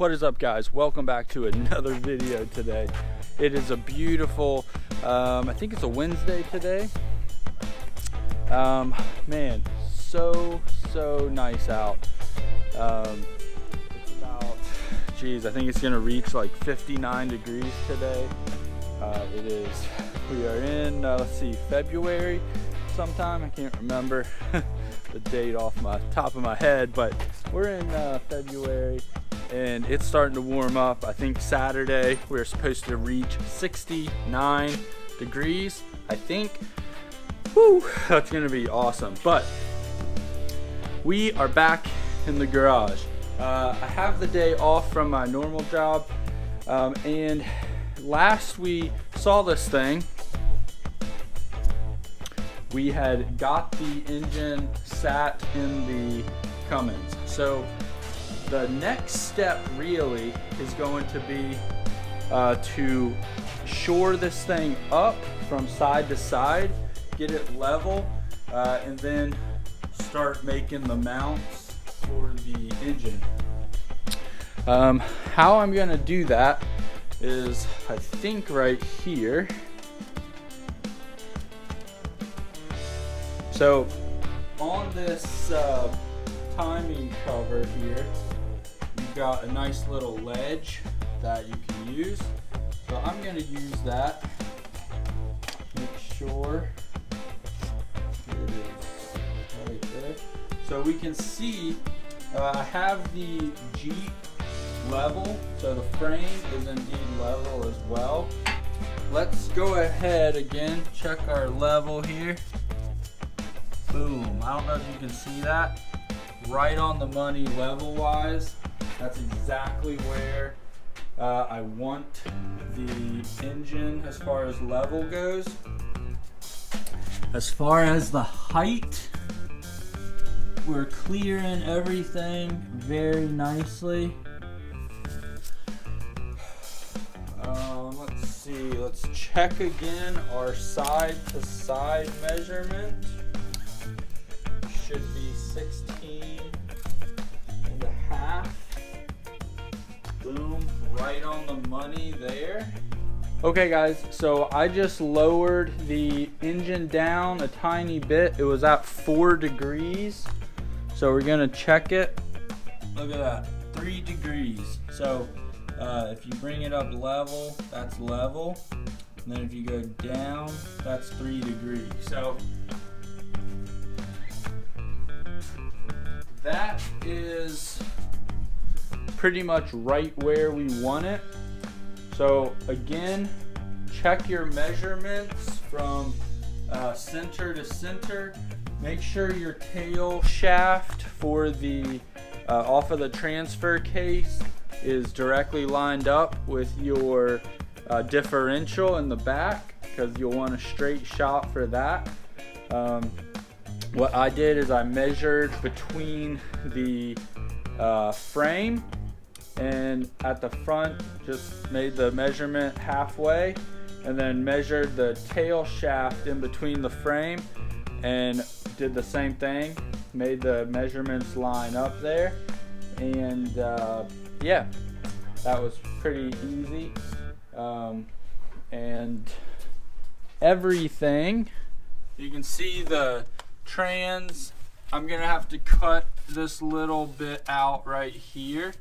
What is up, guys? Welcome back to another video today. It is a beautiful, I think it's a Wednesday today. Man, so nice out. It's about, geez, I think it's gonna reach like 59 degrees today. We are in, let's see, February sometime. I can't remember the date off my top of my head, but we're in February. And it's starting to warm up. I think Saturday we're supposed to reach 69 degrees, I think. Whew, that's gonna be awesome. But we are back in the garage. I have the day off from my normal job, and last we saw this thing, we had got the engine sat in the Cummins. So the next step really is going to be to shore this thing up from side to side, get it level, and then start making the mounts for the engine. How I'm gonna do that is, I think right here. So on this timing cover here, you've got a nice little ledge that you can use. So I'm going to use that. Make sure it is right there. So we can see I have the Jeep level, so the frame is indeed level as well. Let's go ahead again, check our level here. Boom, I don't know if you can see that. Right on the money level wise. That's exactly where I want the engine as far as level goes. As far as the height, we're clearing everything very nicely. Let's see, let's check again our side to side measurement. Should be 16 and a half. Boom, right on the money there. Okay guys, so I just lowered the engine down a tiny bit. It was at 4 degrees. So we're gonna check it. Look at that, 3 degrees. So if you bring it up level, that's level. And then if you go down, that's 3 degrees. So that is pretty much right where we want it. So again, check your measurements from center to center. Make sure your tail shaft for the off of the transfer case is directly lined up with your differential in the back, because you'll want a straight shot for that. What I did is I measured between the frame and at the front, just made the measurement halfway, and then measured the tail shaft in between the frame and did the same thing, made the measurements line up there. And yeah, that was pretty easy. And everything, you can see the trans. I'm gonna have to cut this little bit out right here,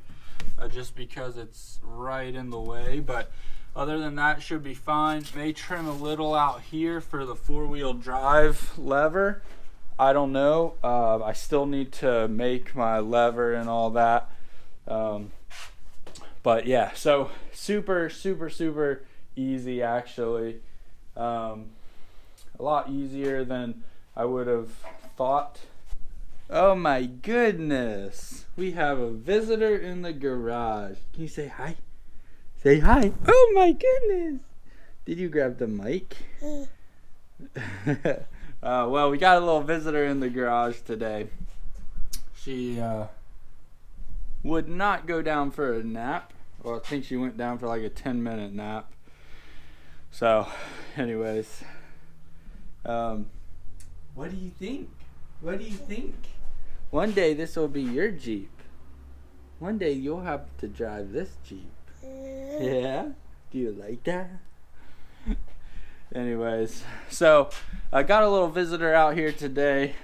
just because it's right in the way, but other than that should be fine. May trim a little out here for the 4-wheel drive lever. I don't know, I still need to make my lever and all that, but yeah, so super easy actually. A lot easier than I would have thought. Oh my goodness, we have a visitor in the garage. Can you say hi? Say hi. Oh my goodness, did you grab the mic? Well, we got a little visitor in the garage today. She would not go down for a nap. Well, I think she went down for like a 10-minute nap. So anyways, what do you think? What do you think? One day this will be your Jeep. One day you'll have to drive this Jeep. Yeah? Do you like that? Anyways, so I got a little visitor out here today.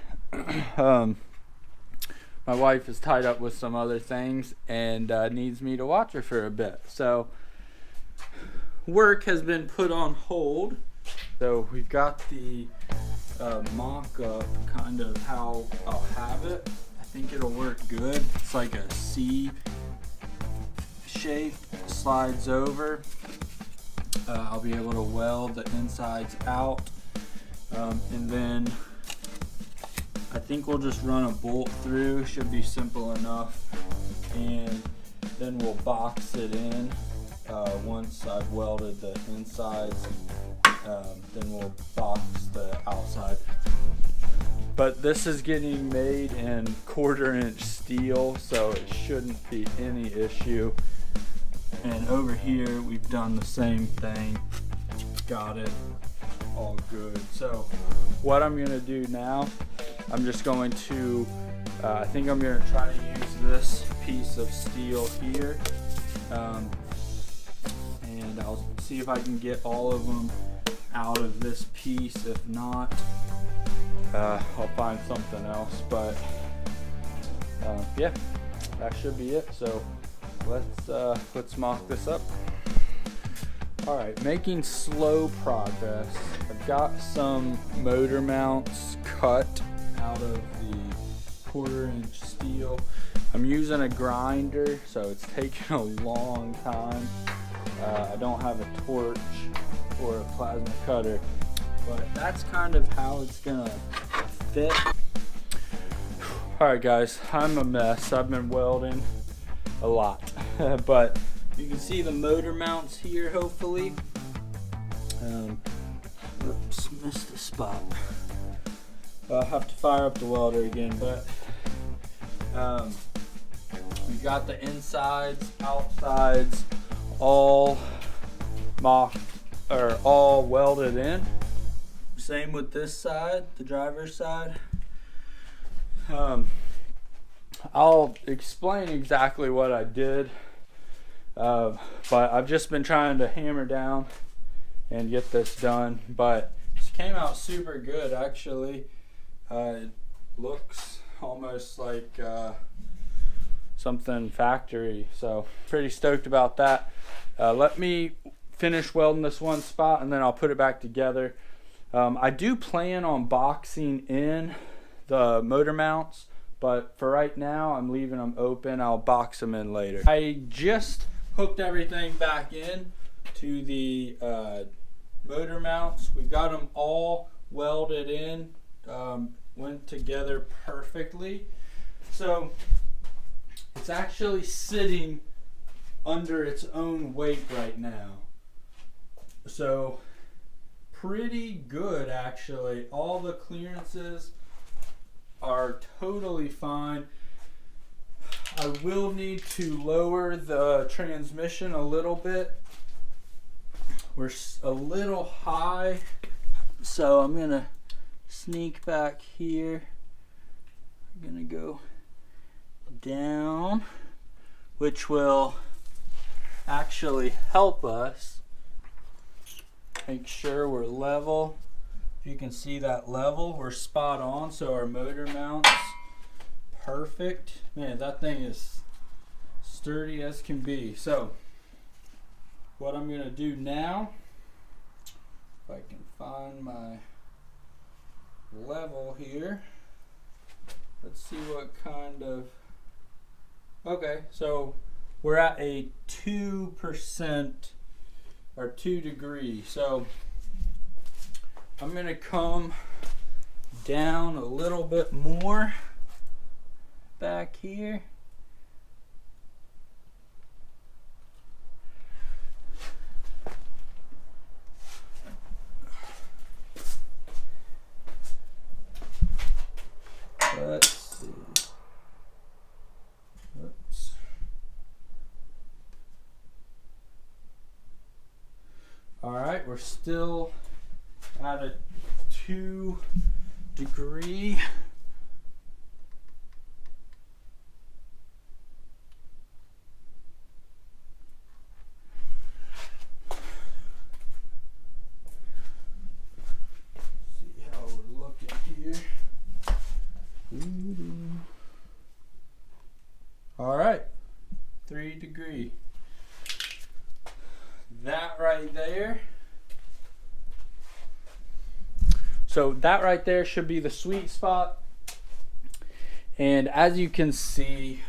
My wife is tied up with some other things and needs me to watch her for a bit. So work has been put on hold. So we've got the mock-up, kind of how I'll have it. I think it'll work good. It's like a C shape, slides over. I'll be able to weld the insides out, and then I think we'll just run a bolt through. Should be simple enough, and then we'll box it in once I've welded the insides. Then we'll box the outside. But this is getting made in 1/4" steel, so it shouldn't be any issue. And over here we've done the same thing, got it all good. So what I'm gonna do now, I'm just going to I think I'm gonna try to use this piece of steel here, and I'll see if I can get all of them out of this piece. If not, I'll find something else, but yeah, that should be it. So let's mock this up. All right, making slow progress. I've got some motor mounts cut out of the 1/4" steel. I'm using a grinder, so it's taking a long time. I don't have a torch or a plasma cutter, but that's kind of how it's gonna fit. All right, guys, I'm a mess. I've been welding a lot, but you can see the motor mounts here, hopefully. Oops, missed the spot. I'll have to fire up the welder again, but we've got the insides, outsides, all mocked or all welded in. Same with this side, the driver's side. I'll explain exactly what I did, but I've just been trying to hammer down and get this done. But this came out super good, actually. It looks almost like something factory, so pretty stoked about that. Let me finish welding this one spot and then I'll put it back together. I do plan on boxing in the motor mounts, but for right now I'm leaving them open. I'll box them in later. I just hooked everything back in to the motor mounts. We got them all welded in, went together perfectly. So it's actually sitting under its own weight right now. So pretty good, actually. All the clearances are totally fine. I will need to lower the transmission a little bit. We're a little high, so I'm gonna sneak back here. I'm gonna go down, which will actually help us make sure we're level. If you can see that level, we're spot on. So our motor mounts, perfect. Man, that thing is sturdy as can be. So what I'm gonna do now, if I can find my level here, let's see what kind of, okay, so we're at a 2% or 2 degrees. So I'm gonna come down a little bit more back here. Let's see. Oops. All right, we're still at a 2 degree. agree. That right there. So that right there should be the sweet spot. And as you can see,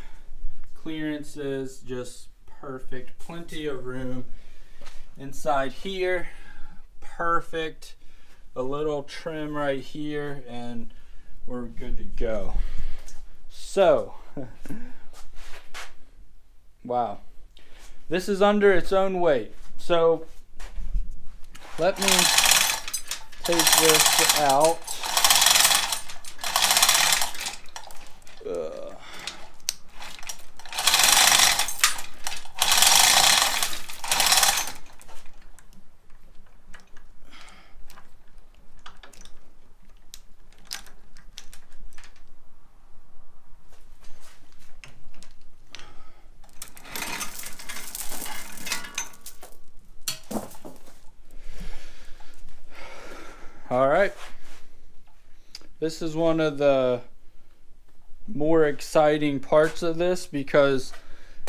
clearance is just perfect. Plenty of room inside here. Perfect. A little trim right here and we're good to go. So, wow. This is under its own weight. So, let me take this out. All right, this is one of the more exciting parts of this because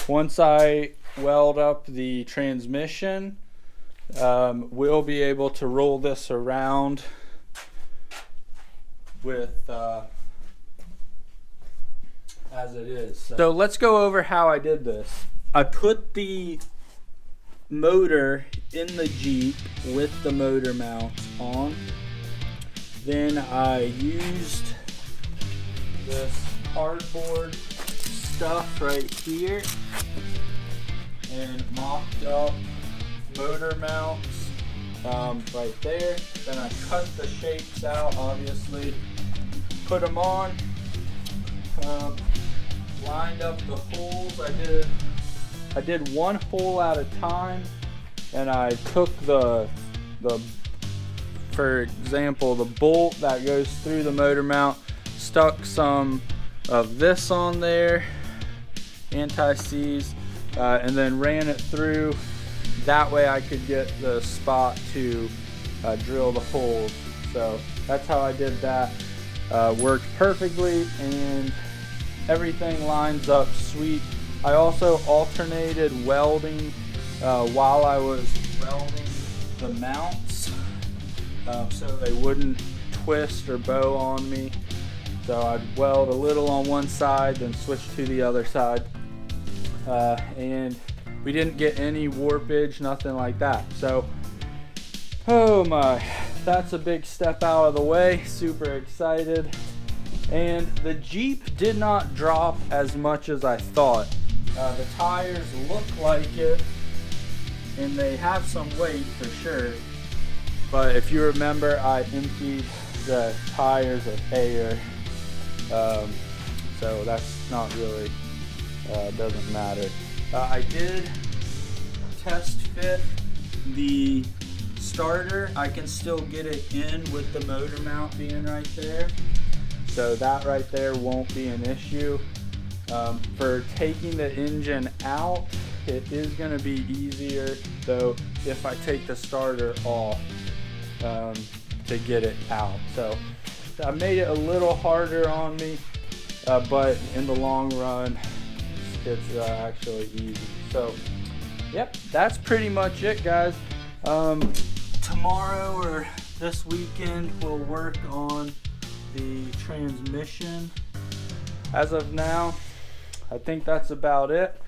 once I weld up the transmission, we'll be able to roll this around with as it is. So let's go over how I did this. I put the motor in the Jeep with the motor mount on. Then I used this cardboard stuff right here and mocked up motor mounts right there. Then I cut the shapes out, obviously, put them on, lined up the holes. I did one hole at a time, and I took for example, the bolt that goes through the motor mount, stuck some of this on there, anti-seize, and then ran it through. That way I could get the spot to drill the holes. So that's how I did that. Worked perfectly and everything lines up sweet. I also alternated welding while I was welding the mounts, so they wouldn't twist or bow on me. So I'd weld a little on one side, then switch to the other side. And we didn't get any warpage, nothing like that. So, oh my, that's a big step out of the way. Super excited. And the Jeep did not drop as much as I thought. The tires look like it, and they have some weight for sure. But if you remember, I emptied the tires of air, so that's not really, doesn't matter. I did test fit the starter. I can still get it in with the motor mount being right there. So that right there won't be an issue. For taking the engine out, it is going to be easier though if I take the starter off to get it out. So I made it a little harder on me, but in the long run it's actually easy. So yep, that's pretty much it, guys. Tomorrow or this weekend we'll work on the transmission. As of now, I think that's about it.